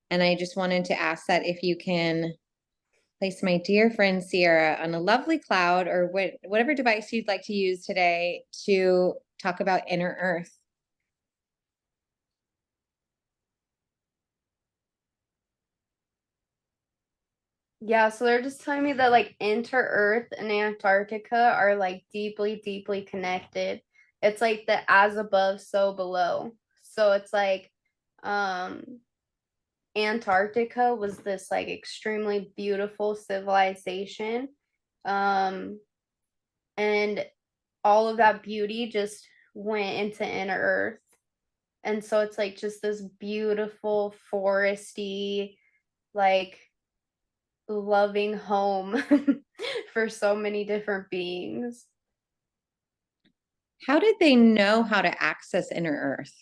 And I just wanted to ask that if you can place my dear friend Ceirra on a lovely cloud or whatever device you'd like to use today to talk about inner earth. Yeah, so they're just telling me that like inter-Earth and Antarctica are like deeply, deeply connected. It's like the as above, so below. So it's like um Antarctica was this like extremely beautiful civilization. Um and all of that beauty just went into inner Earth. And so it's like just this beautiful foresty, like loving home for so many different beings. How did they know how to access inner earth?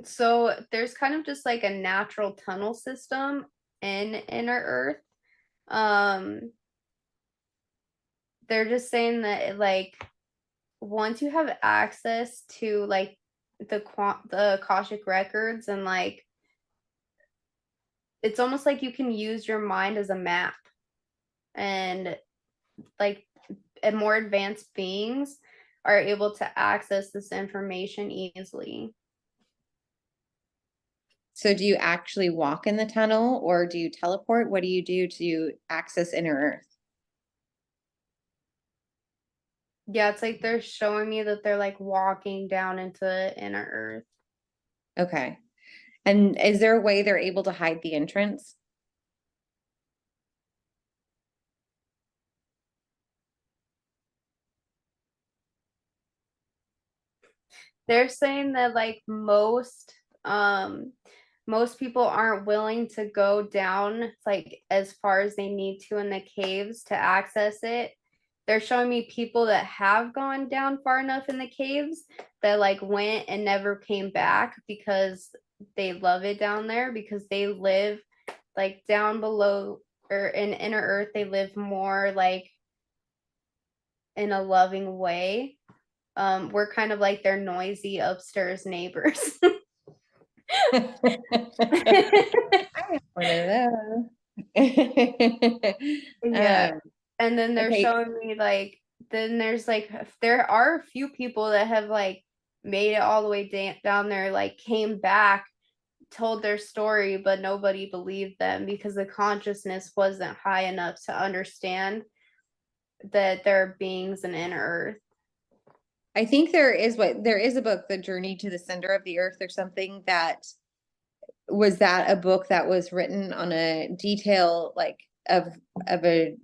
So there's kind of just like a natural tunnel system in inner Earth. Um, they're just saying that like once you have access to like the Akashic records and like it's almost like you can use your mind as a map and like and more advanced beings are able to access this information easily. So do you actually walk in the tunnel or do you teleport? What do you do to access inner earth? Yeah, it's like they're showing me that they're like walking down into inner Earth. Okay. And is there a way they're able to hide the entrance? They're saying that like most people aren't willing to go down like as far as they need to in the caves to access it. They're showing me people that have gone down far enough in the caves that like went and never came back because they love it down there because they live like down below or in inner earth they live more like in a loving way. We're kind of like their noisy upstairs neighbors. I have one of those. Yeah. And then they're Okay. showing me like then there's like there are a few people that have like made it all the way down there, like came back, told their story, but nobody believed them because the consciousness wasn't high enough to understand that there are beings in inner earth. I think there is a book, The Journey to the Center of the Earth or something that was that a book that was written on a detail like of a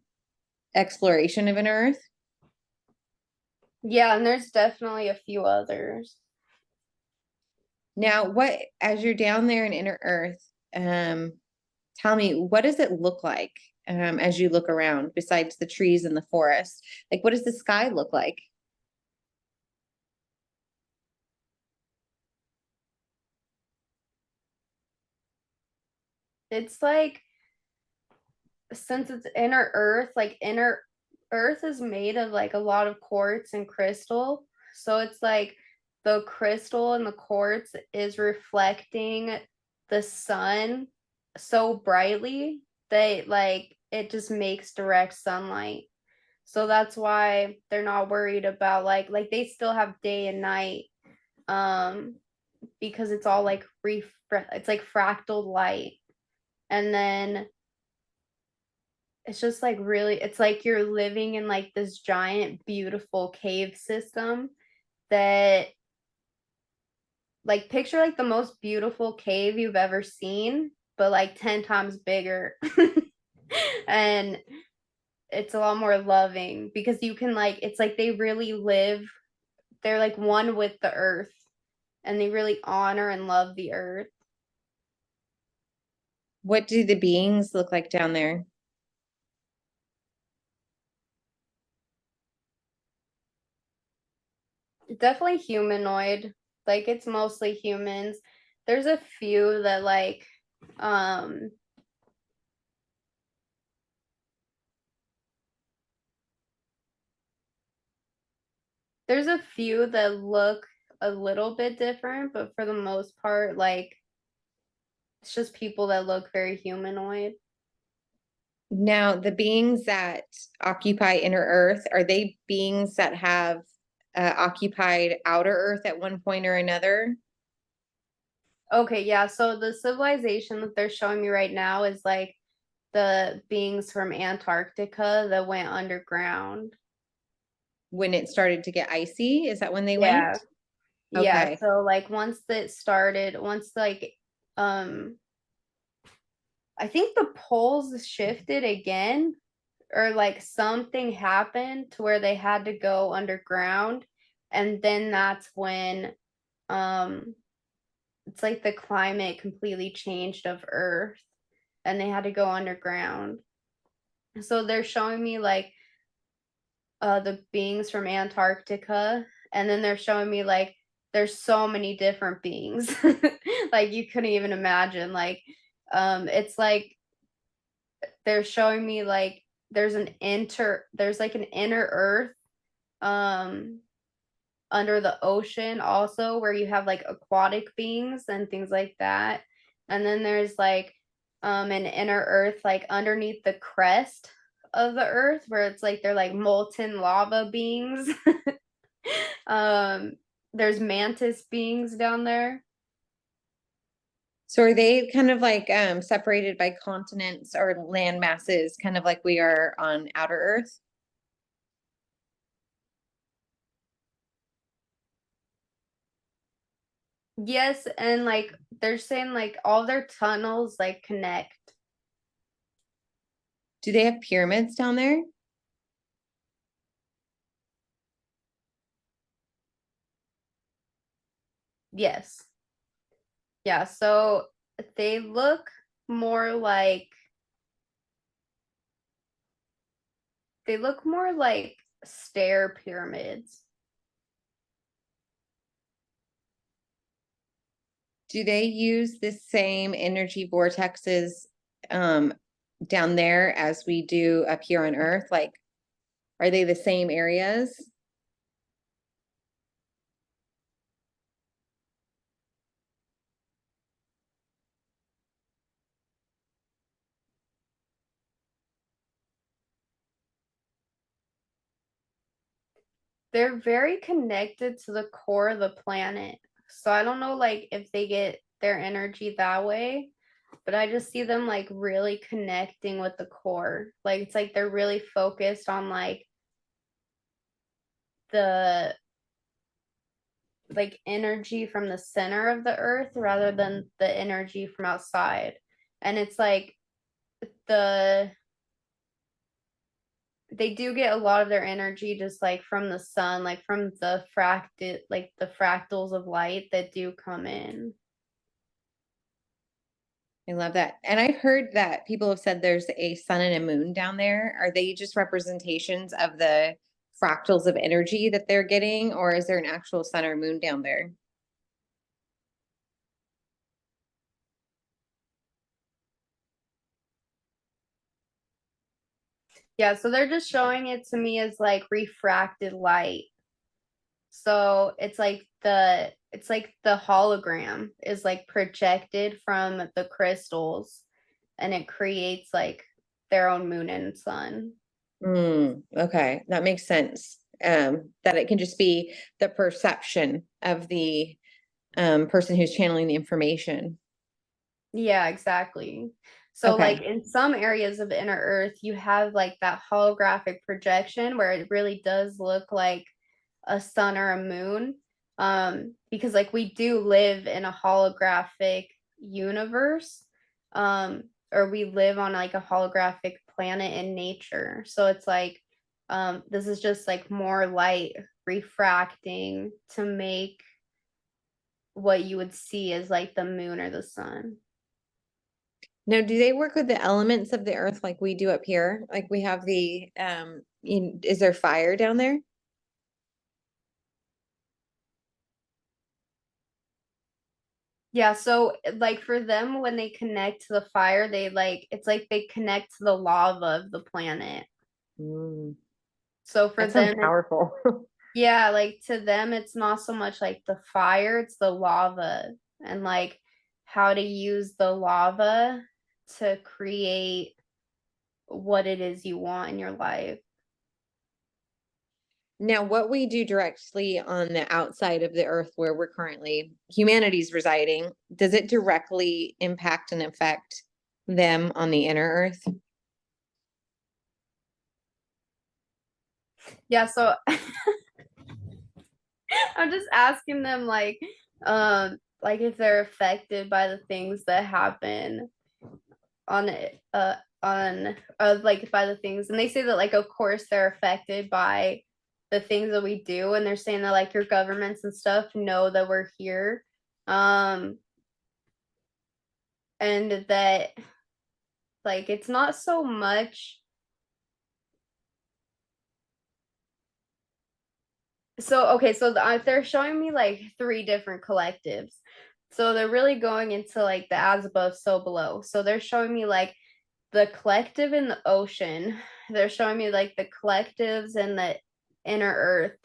exploration of inner earth? Yeah, and there's definitely a few others. Now, what as you're down there in inner earth, tell me, what does it look like as you look around besides the trees and the forest? Like, what does the sky look like? It's like since it's inner earth, like inner earth is made of like a lot of quartz and crystal. So it's like the crystal and the quartz is reflecting the sun so brightly that like it just makes direct sunlight. So that's why they're not worried about like they still have day and night um because it's all like it's like fractal light. And then it's just like really it's like you're living in like this giant beautiful cave system that like picture like the most beautiful cave you've ever seen but like 10 times bigger. And it's a lot more loving because you can like it's like they really live they're like one with the earth and they really honor and love the earth. What do the beings look like down there? Definitely humanoid, like it's mostly humans. There's a few that like um there's a few that look a little bit different, but for the most part, like it's just people that look very humanoid. Now, the beings that occupy inner Earth, are they beings that have occupied outer Earth at one point or another? Okay, yeah, so the civilization that they're showing me right now is like the beings from Antarctica that went underground. When it started to get icy? Is that when they Yeah. went? Yeah, Okay. so like once like um I think the poles shifted again, or like something happened to where they had to go underground, and then that's when um it's like the climate completely changed of Earth and they had to go underground. So they're showing me like the beings from Antarctica, and then they're showing me like there's so many different beings. Like you couldn't even imagine. Like it's like they're showing me like there's like an inner Earth um under the ocean also, where you have like aquatic beings and things like that. And then there's like an inner Earth like underneath the crest of the Earth, where it's like they're like molten lava beings. um there's mantis beings down there. So are they kind of like separated by continents or land masses, kind of like we are on outer Earth? Yes, and like they're saying like all their tunnels like connect. Do they have pyramids down there? Yes. Yeah, so they look more like they look more like stair pyramids. Do they use the same energy vortexes um, down there as we do up here on Earth? Like, are they the same areas? They're very connected to the core of the planet. So I don't know like if they get their energy that way, but I just see them like really connecting with the core. Like it's like they're really focused on like the like energy from the center of the earth rather than the energy from outside. And it's like the they do get a lot of their energy just like from the sun, like from the fractals of light that do come in. I love that. And I've heard that people have said there's a sun and a moon down there. Are they just representations of the fractals of energy that they're getting, or is there an actual sun or moon down there? Yeah, so they're just showing it to me as like refracted light. So it's like the hologram is like projected from the crystals, and it creates like their own moon and sun. Okay, that makes sense. That it can just be the perception of the person who's channeling the information. Yeah, exactly. So like Okay. in some areas of inner earth, you have like that holographic projection where it really does look like a sun or a moon. Because like we do live in a holographic universe. Or we live on like a holographic planet in nature. So it's like this is just like more light refracting to make what you would see as like the moon or the sun. Now, do they work with the elements of the earth like we do up here? Like we have the is there fire down there? Yeah, so like for them when they connect to the fire, they like it's like they connect to the lava of the planet. Mm, So for that sounds them powerful. Yeah, like to them, it's not so much like the fire, it's the lava and like how to use the lava to create what it is you want in your life. Now, what we do directly on the outside of the earth where we're currently humanity's residing, does it directly impact and affect them on the inner earth? Yeah, so I'm just asking them like if they're affected by the things that happen on it on like by the things, and they say that like of course they're affected by the things that we do, and they're saying that like your governments and stuff know that we're here, um and that like it's not so much. So okay, so they're showing me like three different collectives. So they're really going into like the as above, so below. So they're showing me like the collective in the ocean. They're showing me like the collectives in the inner earth,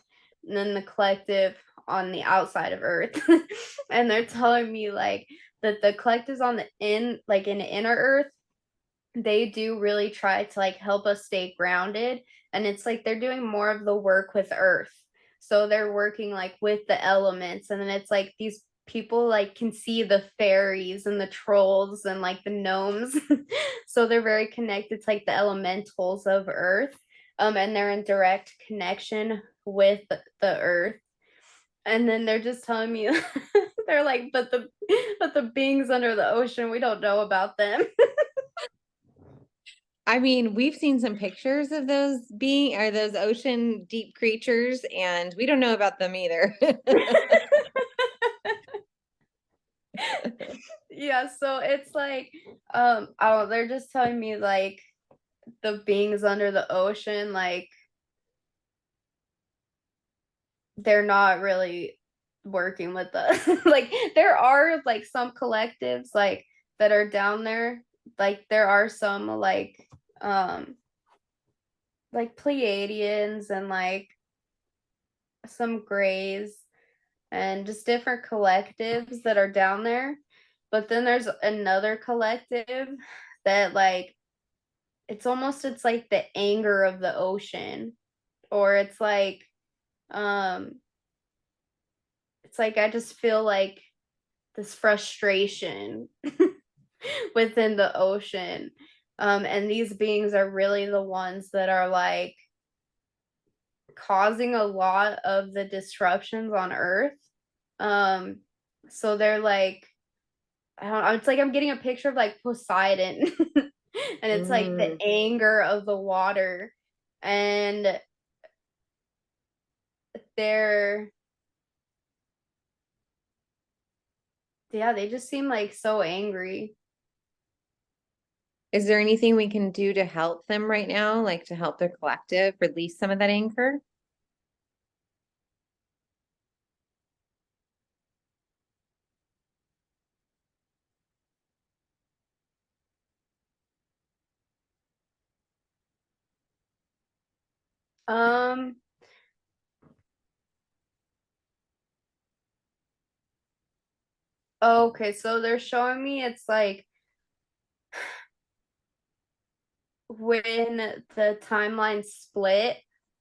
and then the collective on the outside of earth. And they're telling me like that the collectives on the in the inner earth, they do really try to like help us stay grounded, and it's like they're doing more of the work with earth, so they're working like with the elements, and then it's like these people like can see the fairies and the trolls and like the gnomes. So they're very connected to like the elementals of earth, and they're in direct connection with the earth. And then they're just telling me they're like, but the beings under the ocean, we don't know about them. I mean, we've seen some pictures of those ocean deep creatures, and we don't know about them either. Yeah, so it's like oh, they're just telling me like the beings under the ocean, like they're not really working with us. Like there are like some collectives like that are down there, like there are some um like Pleiadians and like some grays and just different collectives that are down there. But then there's another collective that like it's like the anger of the ocean, or um it's like I just feel like this frustration within the ocean. And these beings are really the ones that are like causing a lot of the disruptions on earth. um so they're like, I don't know, it's like I'm getting a picture of like Poseidon. And it's like the Mm. anger of the water, and they're, yeah, they just seem like so angry. Is there anything we can do to help them right now, like to help their collective release some of that anger? um okay, so they're showing me it's like when the timeline split,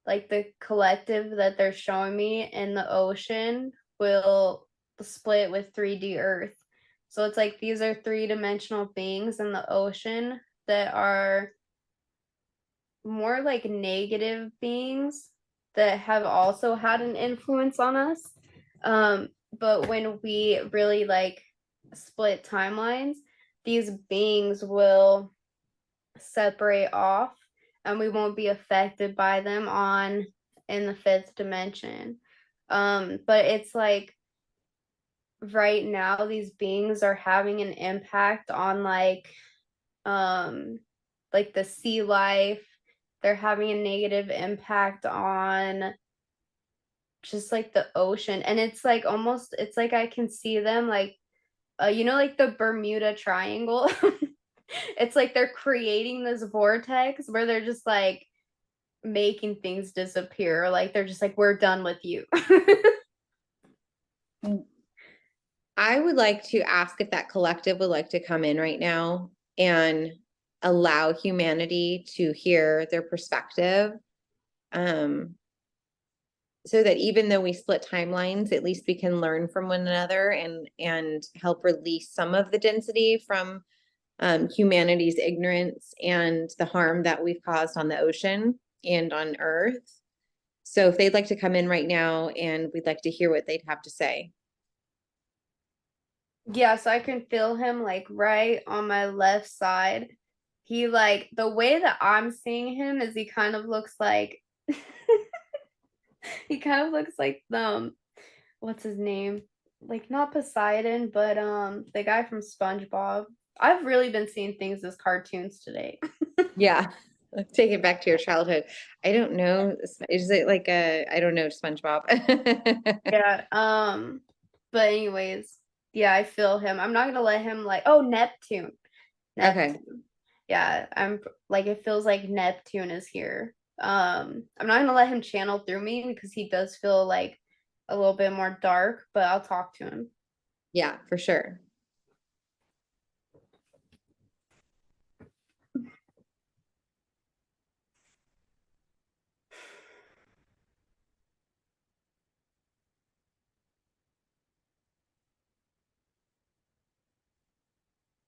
like the collective that they're showing me in the ocean will split with 3D Earth. So it's like these are three-dimensional beings in the ocean that are more like negative beings that have also had an influence on us. But when we really like split timelines, these beings will separate off, and we won't be affected by them on in the fifth dimension. But it's right now these beings are having an impact on um like the sea life. They're having a negative impact on just like the ocean, and it's like almost, it's like I can see them like like the Bermuda Triangle. It's like they're creating this vortex where they're just like making things disappear. Like they're just like, we're done with you. I would like to ask if that collective would like to come in right now and allow humanity to hear their perspective. So that even though we split timelines, at least we can learn from one another and help release some of the density from humanity's ignorance and the harm that we've caused on the ocean and on Earth. So if they'd like to come in right now, and we'd like to hear what they'd have to say. Yeah, so I can feel him like right on my left side. He like the way that I'm seeing him is he kind of looks like he kind of looks like what's his name? Like not Poseidon, but the guy from SpongeBob. I've really been seeing things as cartoons today. Yeah. Take it back to your childhood. I don't know. Is it like I don't know, SpongeBob. Yeah. But anyways, yeah, I feel him. I'm not gonna let him like, oh, Neptune. Okay. Neptune. Yeah, I'm like it feels like Neptune is here. I'm not gonna let him channel through me because he does feel like a little bit more dark, but I'll talk to him. Yeah, for sure.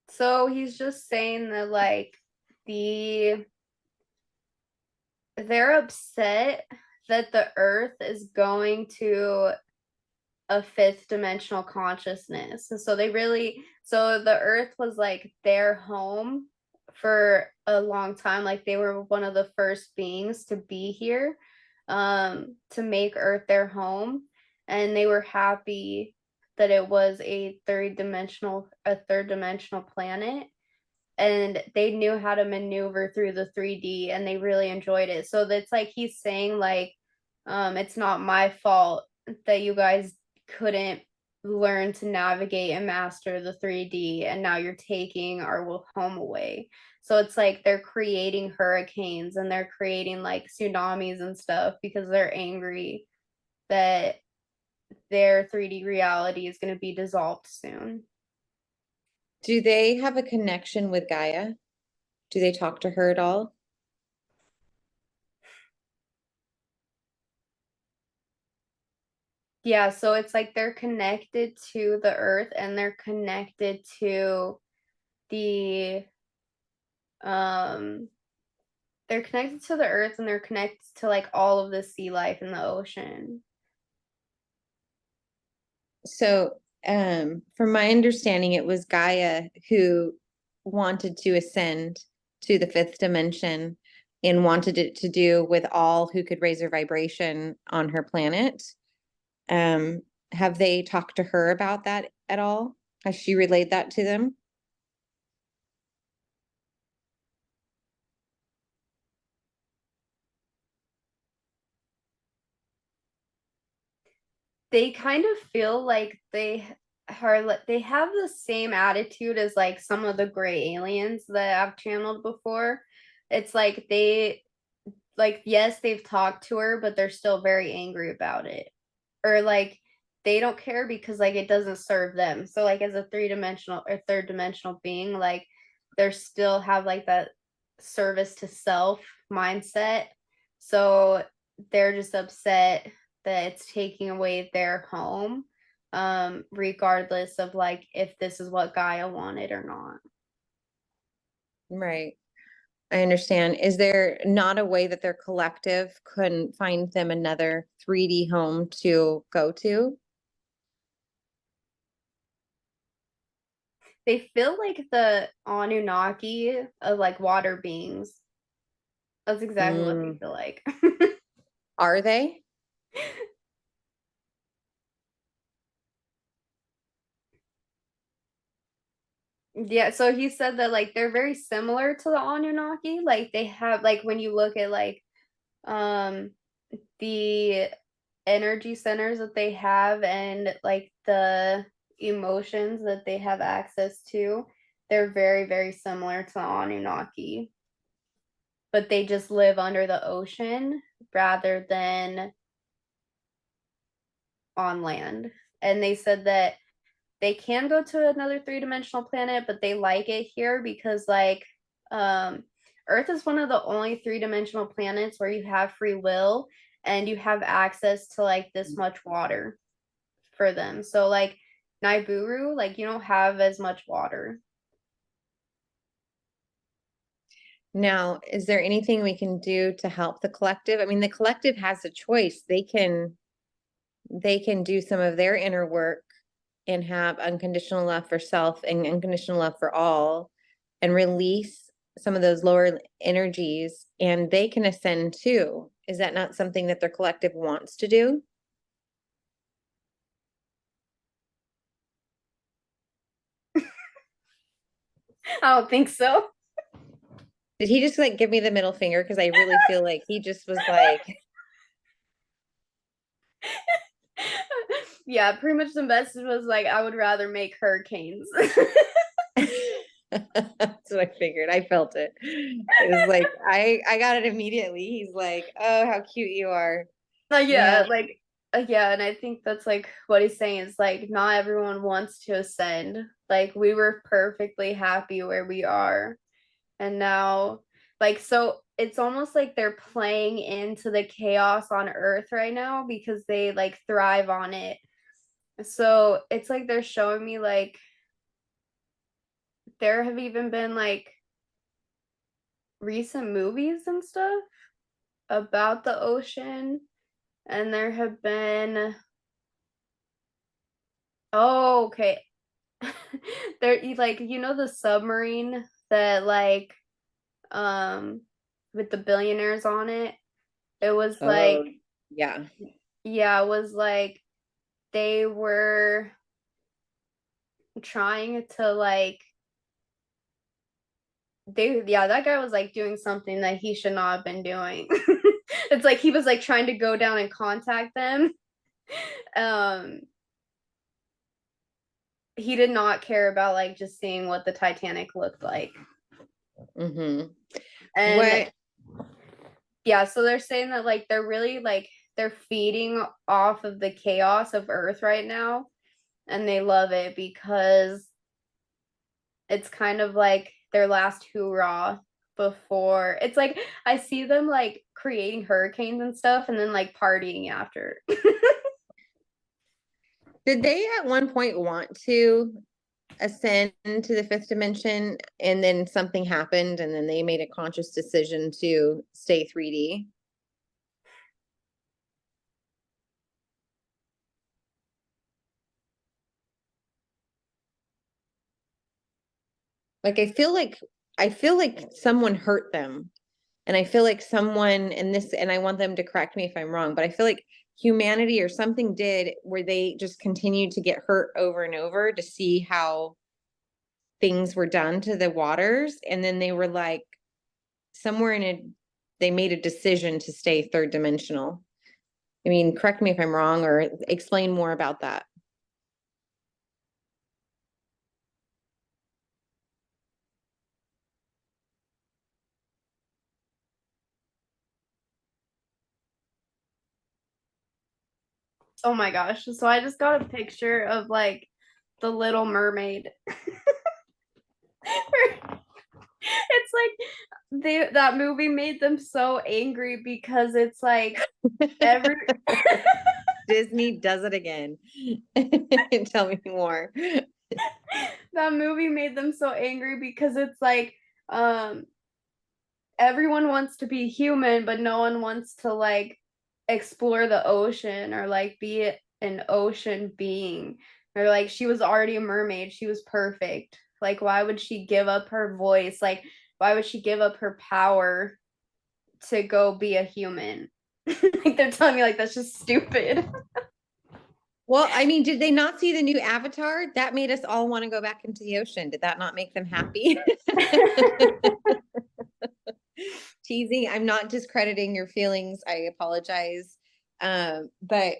So he's just saying that like the they're upset that the earth is going to a fifth dimensional consciousness. And so they really, so the earth was like their home for a long time. Like they were one of the first beings to be here, to make earth their home. And they were happy that it was a third dimensional planet, and they knew how to maneuver through the 3D and they really enjoyed it. So that's like he's saying like it's not my fault that you guys couldn't learn to navigate and master the 3D, and now you're taking our home away. So it's like they're creating hurricanes and they're creating like tsunamis and stuff because they're angry that their 3D reality is going to be dissolved soon. Do they have a connection with Gaia? Do they talk to her at all? Yeah, so it's like they're connected to the earth and they're connected to the um they're connected to the earth and they're connected to like all of the sea life in the ocean. So, from my understanding, it was Gaia who wanted to ascend to the fifth dimension and wanted it to do with all who could raise their vibration on her planet. Um, have they talked to her about that at all? Has she relayed that to them? They kind of feel like they have the same attitude as like some of the gray aliens that I've channeled before. It's like they like yes, they've talked to her, but they're still very angry about it. Or like they don't care because like it doesn't serve them. So like as a three-dimensional or third dimensional being, like they're still have like that service to self mindset. So they're just upset that it's taking away their home, regardless of like if this is what Gaia wanted or not. Right. I understand. Is there not a way that their collective couldn't find them another 3D home to go to? They feel like the Anunnaki of like water beings. That's exactly what they Mm, feel like. are they? Yeah, so he said that like they're very similar to the Anunnaki. Like they have like when you look at like um the energy centers that they have and like the emotions that they have access to, they're very, very similar to the Anunnaki. but they just live under the ocean rather than on land. And they said that they can go to another three-dimensional planet, but they like it here because like Earth is one of the only three-dimensional planets where you have free will and you have access to like this much water for them. So like Nibiru, like you don't have as much water. Now, is there anything we can do to help the collective? I mean, the collective has a choice. They can do some of their inner work and have unconditional love for self and unconditional love for all and release some of those lower energies, and they can ascend too. Is that not something that their collective wants to do? I don't think so. Did he just like give me the middle finger? Because I really feel like he just was like, Yeah, pretty much the message was like, I would rather make hurricanes. that's what I figured. I felt it. It was like I got it immediately. He's like, oh, how cute you are. Yeah, Man. like yeah, and I think that's like what he's saying is like not everyone wants to ascend. Like we were perfectly happy where we are. And now like so it's almost like they're playing into the chaos on Earth right now because they like thrive on it. So it's like they're showing me like there have even been like recent movies and stuff about the ocean, and there have been oh okay. There like you know the submarine that like um with the billionaires on it, it was Oh, like yeah. yeah, it was like they were trying to like they yeah, that guy was like doing something that he should not have been doing. It's like he was like trying to go down and contact them. um he did not care about like just seeing what the Titanic looked like. Mm-hmm. And What? yeah, so they're saying that like they're really like they're feeding off of the chaos of Earth right now, and they love it because it's kind of like their last hoorah before it's like I see them like creating hurricanes and stuff and then like partying after. Did they at one point want to ascend to the fifth dimension and then something happened and then they made a conscious decision to stay 3D? Like I feel like someone hurt them. And I feel like someone in this, and I want them to correct me if I'm wrong, but I feel like humanity or something did where they just continued to get hurt over and over to see how things were done to the waters. And then they were like, somewhere in it, they made a decision to stay third dimensional. I mean, correct me if I'm wrong or explain more about that. Oh my gosh. So I just got a picture of like the Little Mermaid. It's like that movie made them so angry because it's like every Disney does it again. Tell me more. that movie made them so angry because it's like um everyone wants to be human but no one wants to like explore the ocean or like be an ocean being, or like she was already a mermaid, she was perfect, like why would she give up her voice, like why would she give up her power to go be a human? Like they're telling me like that's just stupid. Well, I mean, did they not see the new Avatar? That made us all want to go back into the ocean. Did that not make them happy? Teasing. I'm not discrediting your feelings. I apologize. But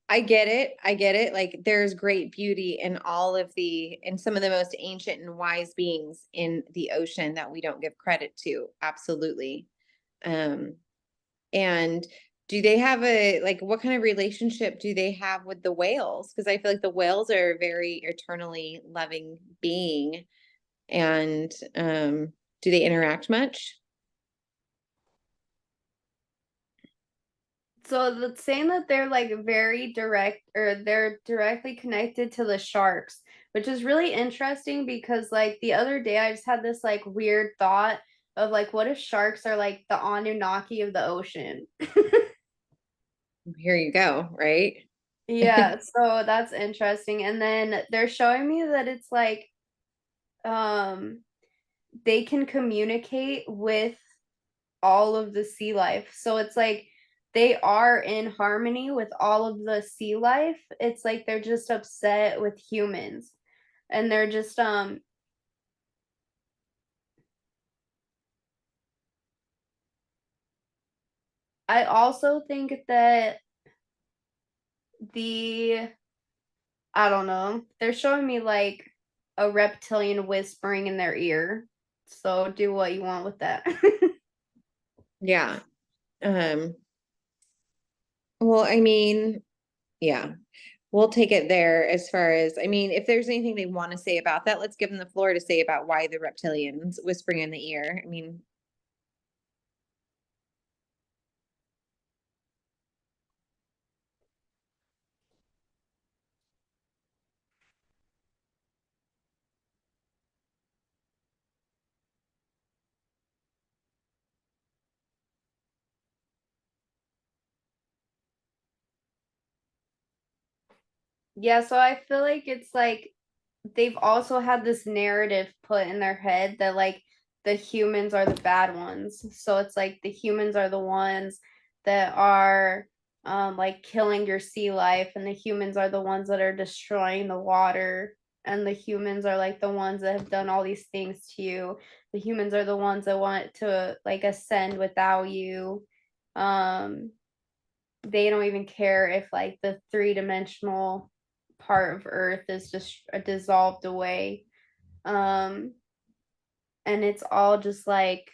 I get it. I get it. Like there's great beauty in all of in some of the most ancient and wise beings in the ocean that we don't give credit to. Absolutely. And do they have like, what kind of relationship do they have with the whales? Because I feel like the whales are a very eternally loving being. And do they interact much? So that's saying that they're like very direct, or they're directly connected to the sharks, which is really interesting because like the other day I just had this like weird thought of like, what if sharks are like the Anunnaki of the ocean? Here you go, right? Yeah, so that's interesting. And then they're showing me that it's like um they can communicate with all of the sea life. So it's like they are in harmony with all of the sea life. It's like they're just upset with humans. And they're just I also think that the I don't know, they're showing me like a reptilian whispering in their ear. So do what you want with that. Yeah. Um, well, I mean, yeah, we'll take it there as far as, I mean, if there's anything they want to say about that, let's give them the floor to say about why the reptilians whispering in the ear. I mean, Yeah, so I feel like it's like they've also had this narrative put in their head that like the humans are the bad ones. So it's like the humans are the ones that are like killing your sea life, and the humans are the ones that are destroying the water, and the humans are like the ones that have done all these things to you. The humans are the ones that want to like ascend without you. Um they don't even care if like the three-dimensional part of Earth is just dissolved away. Um, and it's all just like,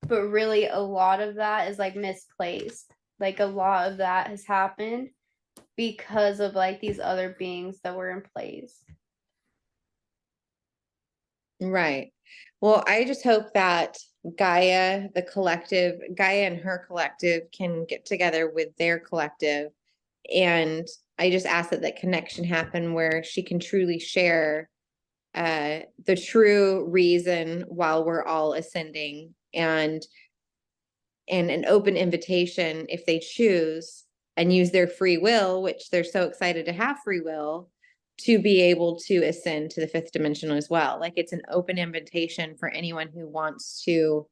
but really a lot of that is like misplaced. Like a lot of that has happened because of like these other beings that were in place. right. Well, I just hope that Gaia, the collective, Gaia and her collective can get together with their collective. And I just ask that that connection happen where she can truly share the true reason while we're all ascending, and an open invitation if they choose and use their free will, which they're so excited to have free will, to be able to ascend to the fifth dimension as well. Like it's an open invitation for anyone who wants to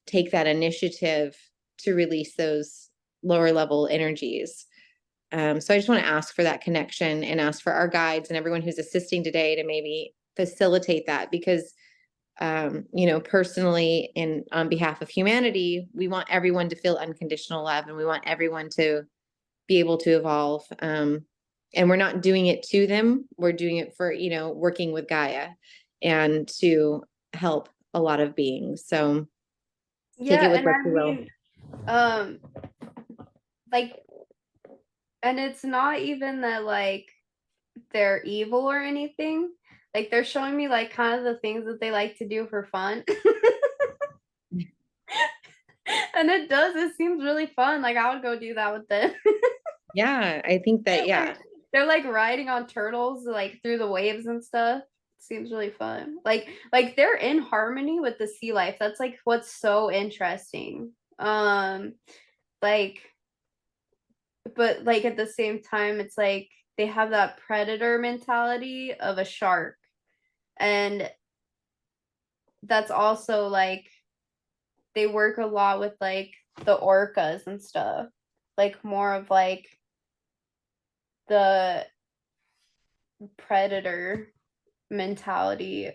take that initiative to release those lower level energies. So I just want to ask for that connection and ask for our guides and everyone who's assisting today to maybe facilitate that, because personally and on behalf of humanity, we want everyone to feel unconditional love and we want everyone to be able to evolve. And we're not doing it to them. We're doing it for, working with Gaia and to help a lot of beings. So take Yeah, it with and what I you will. mean, um, like, and it's not even that like they're evil or anything. Like they're showing me like kind of the things that they like to do for fun. And it seems really fun. Like I would go do that with them. Yeah, I think that, yeah. Like, they're like riding on turtles like through the waves and stuff. Seems really fun. Like they're in harmony with the sea life. That's like what's so interesting. Like but like at the same time it's like they have that predator mentality of a shark. And that's also like they work a lot with like the orcas and stuff. Like more of like the predator mentality,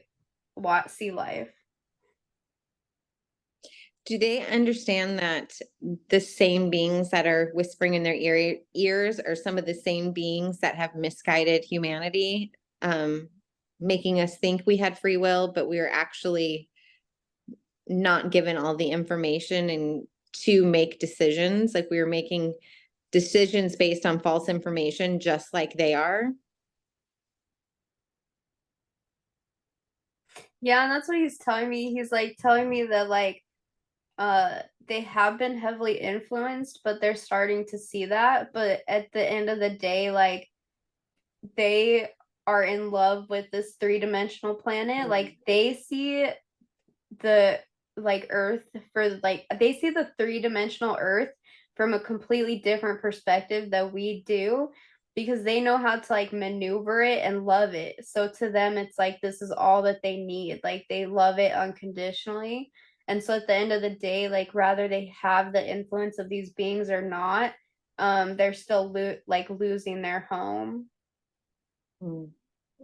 what sea life. Do they understand that the same beings that are whispering in their ears are some of the same beings that have misguided humanity, making us think we had free will, but we were actually not given all the information and to make decisions. Like we were making decisions based on false information, just like they are. Yeah, and that's what he's telling me. He's like telling me that like they have been heavily influenced, but they're starting to see that. But at the end of the day, like they are in love with this three-dimensional planet. Like they see the like Earth for like they see the three-dimensional Earth from a completely different perspective that we do because they know how to like maneuver it and love it. So to them it's like this is all that they need. Like they love it unconditionally. And so at the end of the day, like rather they have the influence of these beings or not, they're still losing their home. Mm.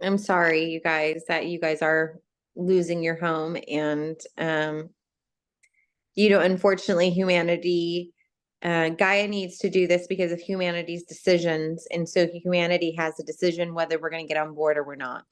I'm sorry, you guys, that you guys are losing your home. And, unfortunately, humanity, Gaia needs to do this because of humanity's decisions. And so humanity has a decision whether we're going to get on board or we're not.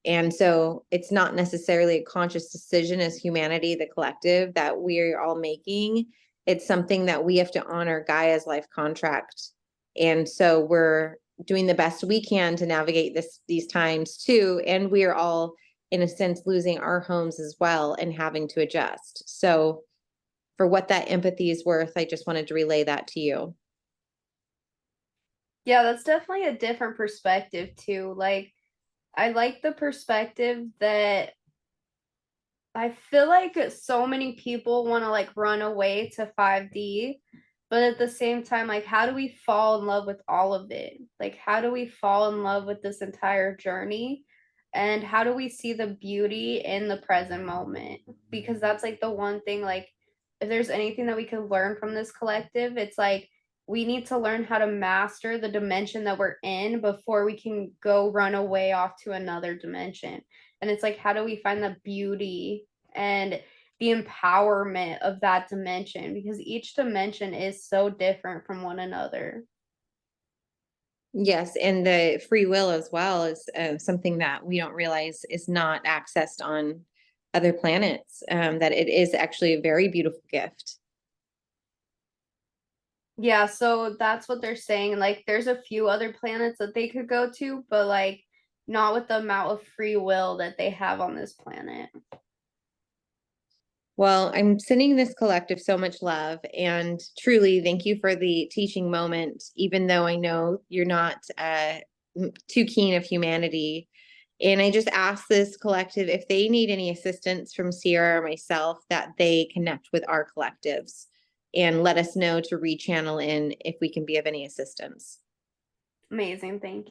And so it's not necessarily a conscious decision as humanity, the collective, that we're all making. It's something that we have to honor Gaia's life contract. And so we're doing the best we can to navigate these times too. And we are all, in a sense, losing our homes as well and having to adjust. So for what that empathy is worth, I just wanted to relay that to you. Yeah, that's definitely a different perspective too. Like I like the perspective that I feel like so many people want to like run away to 5D, but at the same time, like, how do we fall in love with all of it? Like, how do we fall in love with this entire journey? And how do we see the beauty in the present moment? Because that's like the one thing, like, if there's anything that we can learn from this collective, it's like we need to learn how to master the dimension that we're in before we can go run away off to another dimension. And it's like, how do we find the beauty and the empowerment of that dimension? Because each dimension is so different from one another. Yes, and the free will as well is something that we don't realize is not accessed on other planets, that it is actually a very beautiful gift. Yeah, so that's what they're saying. Like, there's a few other planets that they could go to, but like not with the amount of free will that they have on this planet. Well, I'm sending this collective so much love, and truly thank you for the teaching moment, even though I know you're not too keen of humanity. And I just ask this collective if they need any assistance from Ceirra or myself, that they connect with our collectives and let us know to rechannel in if we can be of any assistance. Amazing. Thank you.